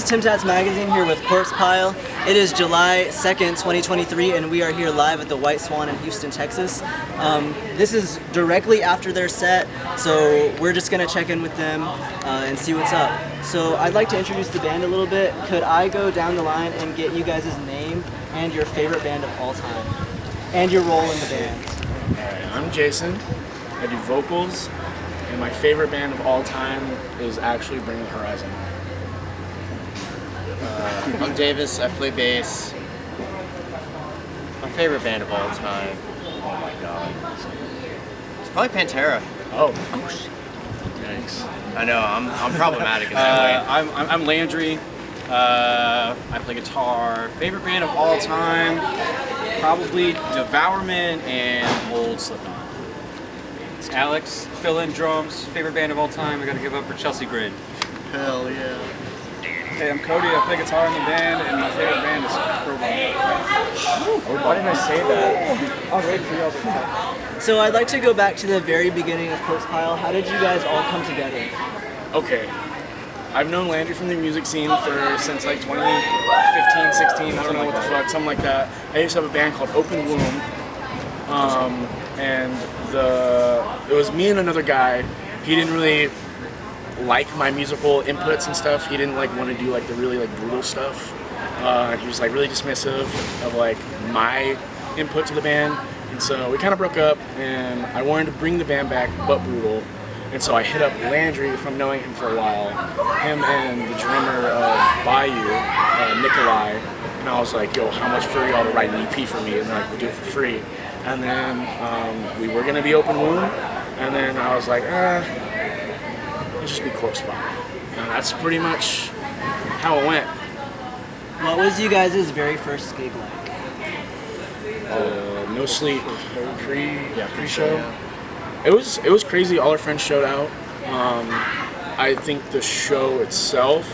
Temp Tats magazine here with Corpse Pile. It is July 2nd, 2023, and we are here live at the White Swan in Houston, Texas. This is directly after their set, so we're just going to check in with them and see what's up. So I'd like to introduce the band a little bit. Could I go down the line and get you guys' name and your favorite band of all time? And your role in the band. Alright, I'm Jason. I do vocals, and my favorite band of all time is actually Bring the Horizon. I'm Davis, I play bass. My favorite band of all time. Oh my god. It's probably Pantera. Oh Shit. thanks. I know, I'm problematic in that way. I'm Landry. I play guitar. Favorite band of all time, probably Devourment and Old Slipknot. It's Alex, fill-in drums. Favorite band of all time, I gotta give up for Chelsea Grin. Hell yeah. Hey, I'm Cody. I play guitar in the band, and my favorite band is Crowbar. Why didn't I say that? I'll wait for y'all to talk. So I'd like to go back to the very beginning of Corpse Pile. How did you guys all come together? Okay. I've known Landry from the music scene since like 2015, 16, I don't know what the fuck, something like that. I used to have a band called Open Womb. And it was me and another guy. He didn't really like my musical inputs and stuff. He didn't like want to do like the really like brutal stuff. He was like really dismissive of like my input to the band. And so we kind of broke up, and I wanted to bring the band back, but brutal. And so I hit up Landry from knowing him for a while, him and the drummer of Bayou, Nikolai. And I was like, yo, how much for y'all to write an EP for me? And they're like, we'll do it for free. And then we were gonna be Open Womb, and then I was like, let's just be Corpse Pile. And that's pretty much how it went. What was you guys' very first gig like? No Sleep pre-show. It was crazy. All our friends showed out. I think the show itself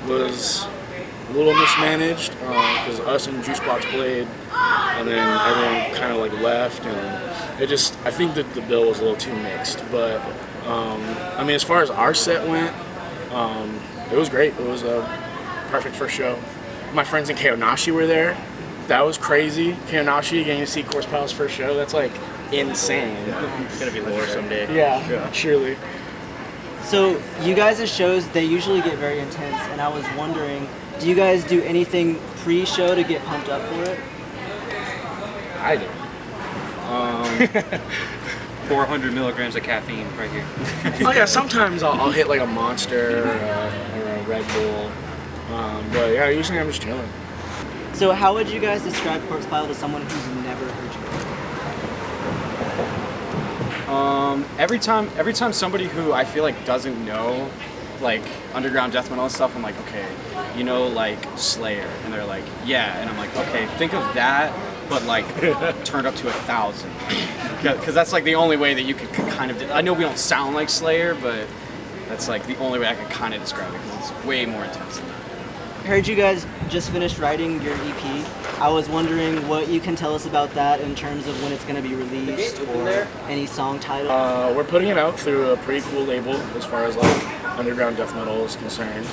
was a little mismanaged because us and Juicebox played, and then everyone kind of like left, and I think that the bill was a little too mixed. But I mean, as far as our set went, it was great. It was a perfect first show. My friends in Keonashi were there. That was crazy. Keonashi, getting to see Corpse Pile's first show, that's like insane. It's gonna be lore someday. Yeah, surely. So you guys' shows, they usually get very intense, and I was wondering, do you guys do anything pre-show to get pumped up for it? I do. 400 milligrams of caffeine right here. Oh yeah, sometimes I'll hit like a Monster or a Red Bull. But yeah, usually I'm just chilling. So how would you guys describe Corpse Pile to someone who's never heard you? Every time somebody who I feel like doesn't know like underground death metal and stuff, I'm like, okay, you know, like Slayer, and they're like, yeah, and I'm like, okay, think of that, but like turned up to 1,000, because that's like the only way that you could kind of. I know we don't sound like Slayer, but that's like the only way I could kind of describe it, because it's way more intense than that. I heard you guys just finished writing your EP. I was wondering what you can tell us about that in terms of when it's going to be released or any song title. We're putting it out through a pretty cool label as far as like underground death metal is concerned.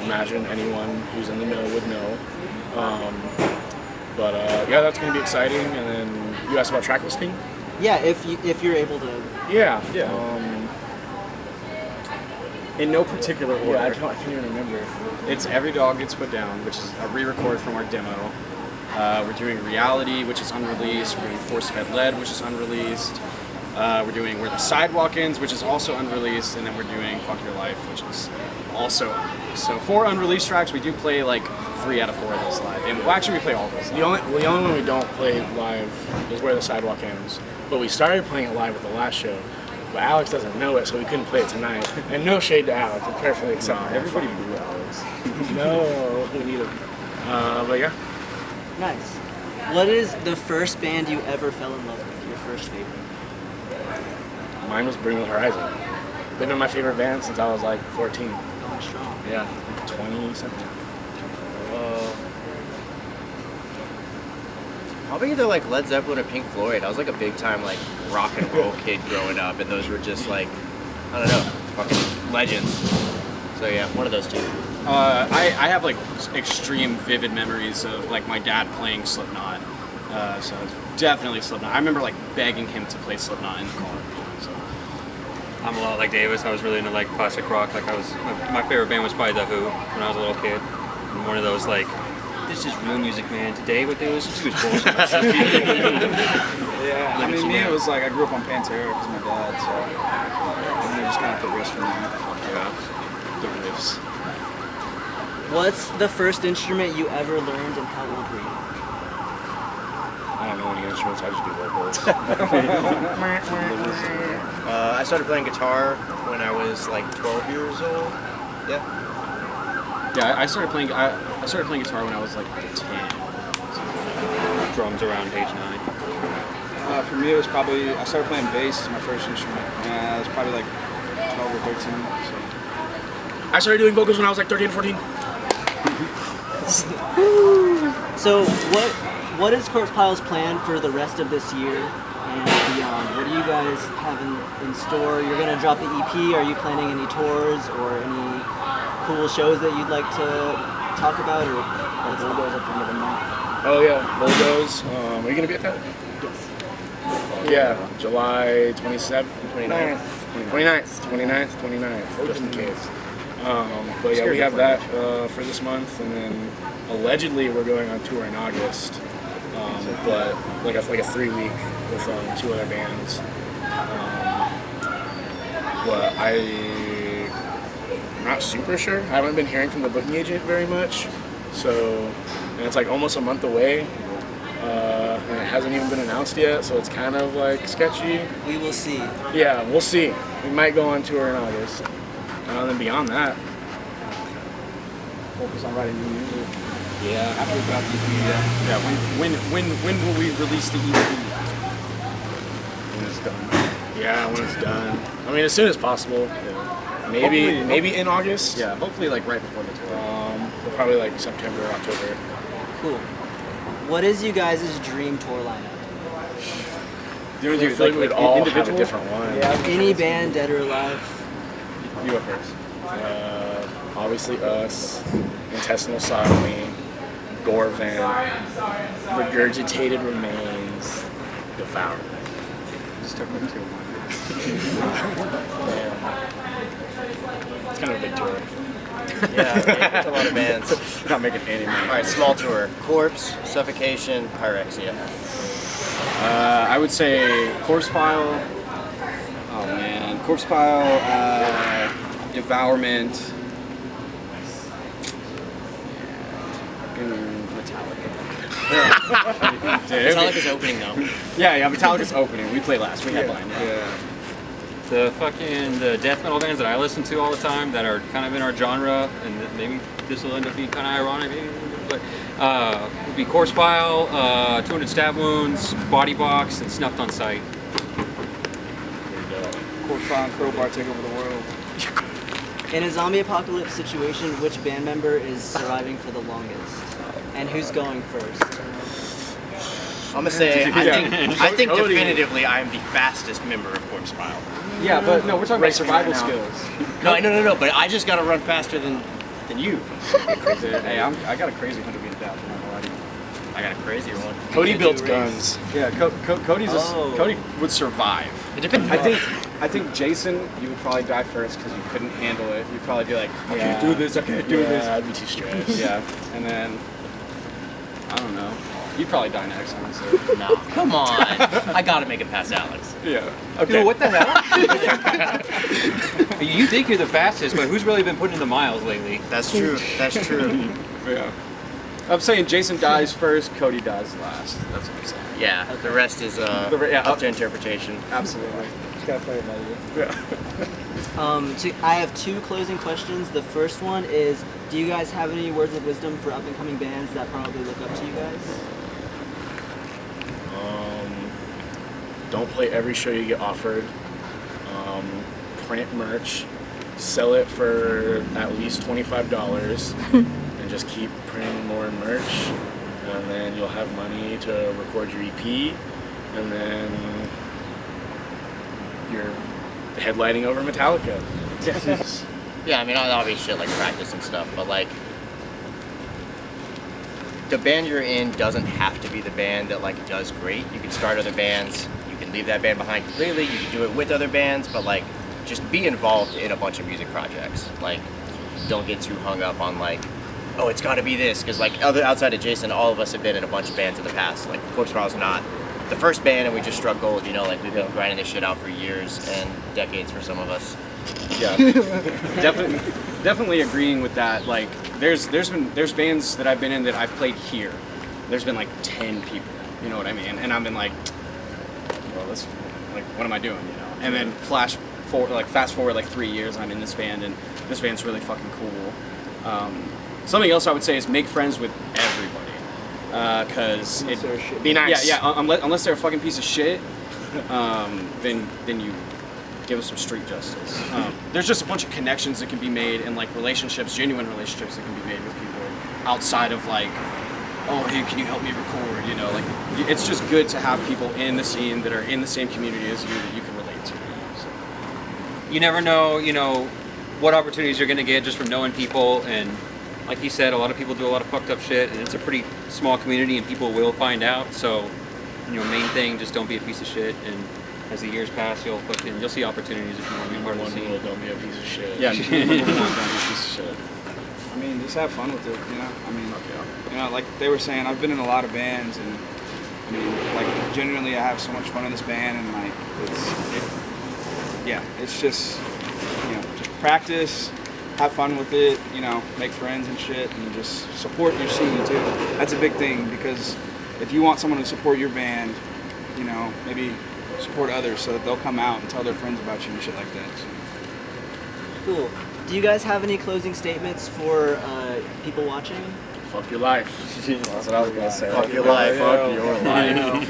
Imagine anyone who's in the know would know. But yeah, that's going to be exciting. And then you asked about track listing? Yeah, if you're able to. Yeah. In no particular order. Yeah, I can't even remember. It's Every Dog Gets Put Down, which is a re-record from our demo. We're doing Reality, which is unreleased. We're doing Force Fed Lead, which is unreleased. We're doing Where the Sidewalk Ends, which is also unreleased. And then we're doing Fuck Your Life, which is also unreleased. So 4 unreleased tracks. We do play like 3 out of 4 of those live. And well, actually, we play all of those live. The only one we don't play live is Where the Sidewalk Ends. But we started playing it live with the last show. But Alex doesn't know it, so we couldn't play it tonight. And no shade to Alex, I'm perfectly acceptable. Everybody boo Alex. No, we need him. But yeah. Nice. What is the first band you ever fell in love with? Your first favorite? Mine was Bring the Horizon. They've been my favorite band since I was like 14. Going strong. Yeah, 20-something. Probably either like Led Zeppelin or Pink Floyd. I was like a big time like rock and roll kid growing up, and those were just like, I don't know, fucking legends. So So yeah, one of those two. I have like extreme vivid memories of like my dad playing Slipknot. So it's definitely Slipknot. I remember like begging him to play Slipknot in the car. So. I'm a lot like Davis. I was really into like classic rock. Like my favorite band was probably The Who when I was a little kid. And one of those like, this is real music, man. Today what they listen to is bullshit. Yeah, I mean, me, it was like I grew up on Pantera because my dad, so and it just kind of progressed from there. Yeah, the riffs. What's the first instrument you ever learned, and how old were you? I don't know any instruments. I just do vocals. I started playing guitar when I was like 12 years old. Yeah. Yeah, I started playing guitar when I was like 10. Drums around age 9. For me, it was probably I started playing bass as my first instrument. It was probably like 12 or 13. So. I started doing vocals when I was like 13, 14. So what is Corpse Pile's plan for the rest of this year and beyond? What do you guys have in store? You're gonna drop the EP. Are you planning any tours or any cool shows that you'd like to talk about, or Bulldoze at the end of the month? Oh yeah, Bulldoze. Are you gonna be at that? Yeah, July 27th, 29th, 29th, just in case. But yeah, we have that for this month, and then allegedly we're going on tour in August. But like a 3-week with 2 other bands. But I'm not super sure. I haven't been hearing from the booking agent very much. So, and it's like almost a month away. And it hasn't even been announced yet, so it's kind of like sketchy. We will see. Yeah, we'll see. We might go on tour in August. And then beyond that, Focus on writing new music. Yeah. After we got the EP, Yeah. When will we release the EP? when it's done. yeah, when it's done. I mean, as soon as possible. Hopefully- Maybe in August. Yeah. Hopefully, like right before the tour. But probably like September, October. Cool. What is you guys' dream tour lineup? Do you I feel like we'd all have a different one. Any band, dead or alive? You go first. Obviously us, Intestinal Sodomy, Gorvan, Regurgitated Remains, Devour. Just took like 2 of It's kind of a big tour. Yeah, it's a lot of bands. mine. Not making any money. All right, small tour. Corpse, Suffocation, Pyrexia. I would say Corpse Pile. Oh man, Corpse Pile, Devourment, and Metallica. Metallica's opening though. Yeah, Metallica's opening. We play last. We headline. Yeah. The death metal bands that I listen to all the time that are kind of in our genre, and maybe this will end up being kind of ironic, but would be Corpse Pile, 200 Stab Wounds, Body Box, and Snuffed on Sight. Corpse Pile and Crowbar take over the world. In a zombie apocalypse situation, which band member is surviving for the longest? And who's going first? I'm gonna say I think Cody. definitively I am the fastest member of Corpse Pile. Yeah, but no, we're talking about Racing right survival now. skills. No, but I just gotta run faster than you. Hey, I got a crazy 100-meter dash. I'm not gonna lie to you. I got a crazier one. Cody builds race. guns. Yeah, Cody would survive. It depends. I think Jason, you would probably die first because you couldn't handle it. You'd probably be like, I can't do this. Yeah, I'd be too stressed. Yeah, and then I don't know. You'd probably die next. Honestly. No, come on. I gotta make it past Alex. Yeah. Dude, what the hell? You think you're the fastest, but who's really been putting in the miles lately? That's true. That's true. Yeah. I'm saying Jason dies first, Cody dies last. That's what I'm saying. Yeah. The rest is up to interpretation. Absolutely. Just gotta play it by ear. Yeah. I have 2 closing questions. The first one is, do you guys have any words of wisdom for up-and-coming bands that probably look up to you guys? Don't play every show you get offered. Print merch, sell it for at least $25, and just keep printing more merch. And then you'll have money to record your EP, and then you're headlining over Metallica. Yeah, I mean, that'll be shit like practice and stuff, but like, the band you're in doesn't have to be the band that like does great. You can start other bands, you can leave that band behind completely, you can do it with other bands, but like, just be involved in a bunch of music projects. Like, don't get too hung up on like, oh, it's got to be this, because like outside of Jason, all of us have been in a bunch of bands in the past. Like, Corpse Pile's not the first band, and we just struck gold. You know, like we've been grinding this shit out for years and decades for some of us. Yeah, definitely agreeing with that. Like, there's bands that I've been in that I've played here. There's been like 10 people. You know what I mean? And I've been like, well, this, like, what am I doing? You know? And then fast forward like 3 years, I'm in this band, and this band's really fucking cool. Something else I would say is make friends with everybody, because Be nice. Yeah, unless they're a fucking piece of shit, then you give us some street justice. There's just a bunch of connections that can be made, and like relationships, genuine relationships that can be made with people outside of like, oh, hey, can you help me record? You know, like, it's just good to have people in the scene that are in the same community as you that you can relate to. So. You never know, you know, what opportunities you're gonna get just from knowing people, and like he said, a lot of people do a lot of fucked up shit, and it's a pretty small community, and people will find out. So, you know, main thing, just don't be a piece of shit, and as the years pass, you'll see opportunities if you want to be part of the scene. Don't be a piece of shit. Yeah, don't be a piece of shit. I mean, just have fun with it, you know? I mean, you know, like they were saying, I've been in a lot of bands, and I mean, like, genuinely, I have so much fun in this band, and like, it's just, you know, just practice, have fun with it, you know, make friends and shit, and just support your scene too. That's a big thing, because if you want someone to support your band, you know, maybe support others so that they'll come out and tell their friends about you and shit like that. So. Cool. Do you guys have any closing statements for people watching? Fuck your life. That's what I was gonna say. Fuck your life. Fuck your life.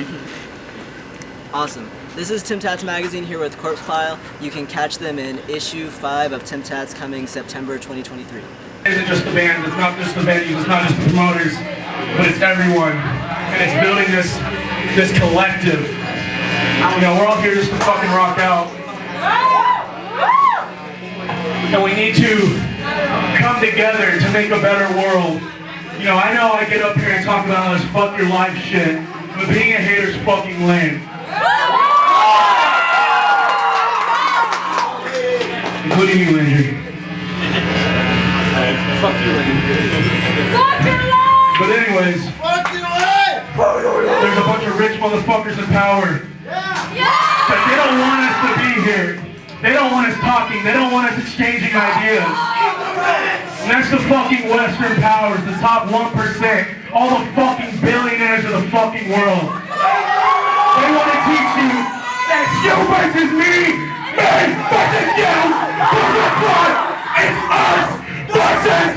Awesome. This is Temp Tats magazine here with Corpse Pile. You can catch them in issue 5 of Temp Tats coming September 2023. It isn't just the band, it's not just the venues, it's not just the promoters, but it's everyone. And it's building this collective. You know, we're all here just to fucking rock out. And we need to come together to make a better world. You know I get up here and talk about all this fuck your life shit, but being a hater's fucking lame. Including you, Landry. Fuck you, Landry. Fuck your life! But anyways, fuck your life! There's a bunch of rich motherfuckers in power. But they don't want us to be here. They don't want us talking. They don't want us exchanging ideas. And that's the fucking Western powers, the top 1%, all the fucking billionaires of the fucking world. They want to teach you that it's you versus me, versus you, it's us versus